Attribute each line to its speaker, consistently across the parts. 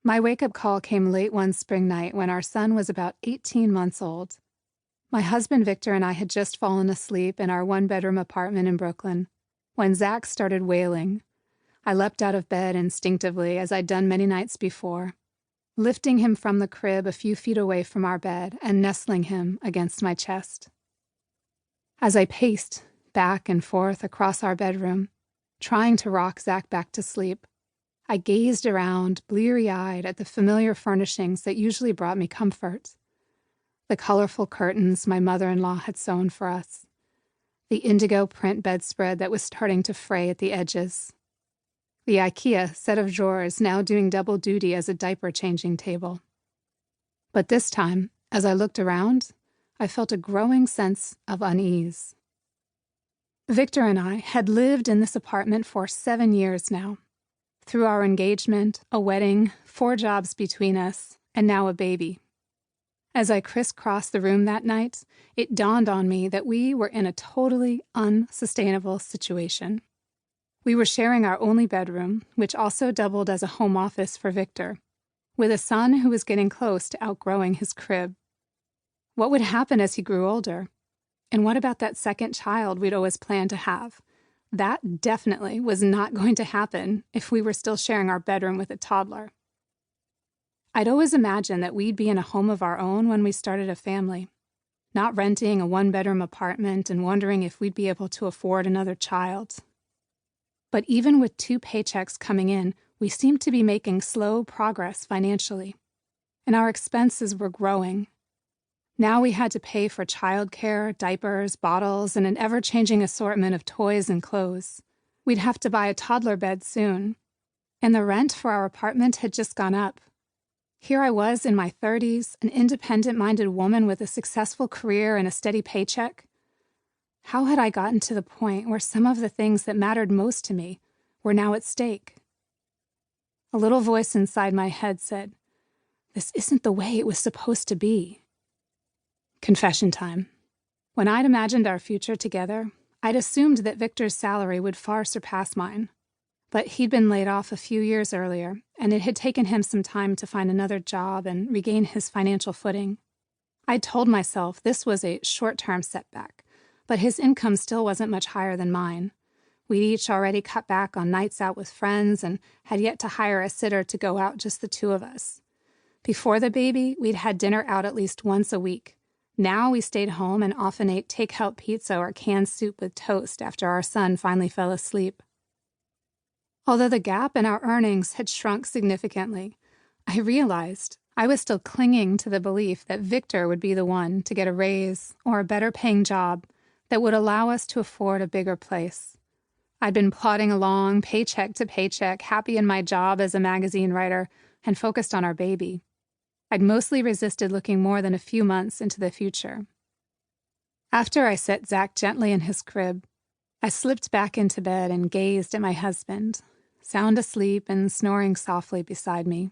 Speaker 1: My wake-up call came late one spring night when our son was about 18 months old. My husband Victor and I had just fallen asleep in our one-bedroom apartment in Brooklyn when Zach started wailing. I leapt out of bed instinctively, as I'd done many nights before, lifting him from the crib a few feet away from our bed and nestling him against my chest. As I paced back and forth across our bedroom, trying to rock Zach back to sleep, I gazed around, bleary-eyed, at the familiar furnishings that usually brought me comfort. The colorful curtains my mother-in-law had sewn for us, the indigo print bedspread that was starting to fray at the edges, the IKEA set of drawers now doing double duty as a diaper-changing table. But this time, as I looked around, I felt a growing sense of unease. Victor and I had lived in this apartment for 7 years now. Through our engagement, a wedding, 4 jobs between us, and now a baby. As I crisscrossed the room that night, it dawned on me that we were in a totally unsustainable situation. We were sharing our only bedroom, which also doubled as a home office for Victor, with a son who was getting close to outgrowing his crib. What would happen as he grew older? And what about that second child we'd always planned to have? That definitely was not going to happen if we were still sharing our bedroom with a toddler. I'd always imagined that we'd be in a home of our own when we started a family, not renting a one-bedroom apartment and wondering if we'd be able to afford another child. But even with 2 paychecks coming in, we seemed to be making slow progress financially, and our expenses were growing. Now we had to pay for childcare, diapers, bottles, and an ever-changing assortment of toys and clothes. We'd have to buy a toddler bed soon. And the rent for our apartment had just gone up. Here I was in my 30s, an independent-minded woman with a successful career and a steady paycheck. How had I gotten to the point where some of the things that mattered most to me were now at stake? A little voice inside my head said, "This isn't the way it was supposed to be." Confession time. When I'd imagined our future together, I'd assumed that Victor's salary would far surpass mine. But he'd been laid off a few years earlier, and it had taken him some time to find another job and regain his financial footing. I'd told myself this was a short-term setback, but his income still wasn't much higher than mine. We'd each already cut back on nights out with friends and had yet to hire a sitter to go out just the 2 of us. Before the baby, we'd had dinner out at least once a week. Now we stayed home and often ate takeout pizza or canned soup with toast after our son finally fell asleep. Although the gap in our earnings had shrunk significantly, I realized I was still clinging to the belief that Victor would be the one to get a raise or a better-paying job that would allow us to afford a bigger place. I'd been plodding along, paycheck to paycheck, happy in my job as a magazine writer, and focused on our baby. I'd mostly resisted looking more than a few months into the future. After I set Zach gently in his crib, I slipped back into bed and gazed at my husband, sound asleep and snoring softly beside me.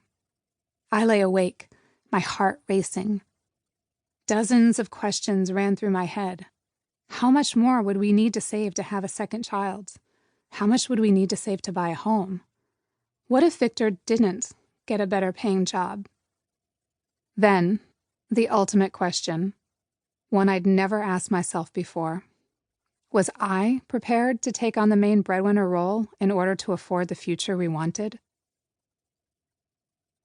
Speaker 1: I lay awake, my heart racing. Dozens of questions ran through my head. How much more would we need to save to have a second child? How much would we need to save to buy a home? What if Victor didn't get a better-paying job? Then, the ultimate question, one I'd never asked myself before. Was I prepared to take on the main breadwinner role in order to afford the future we wanted?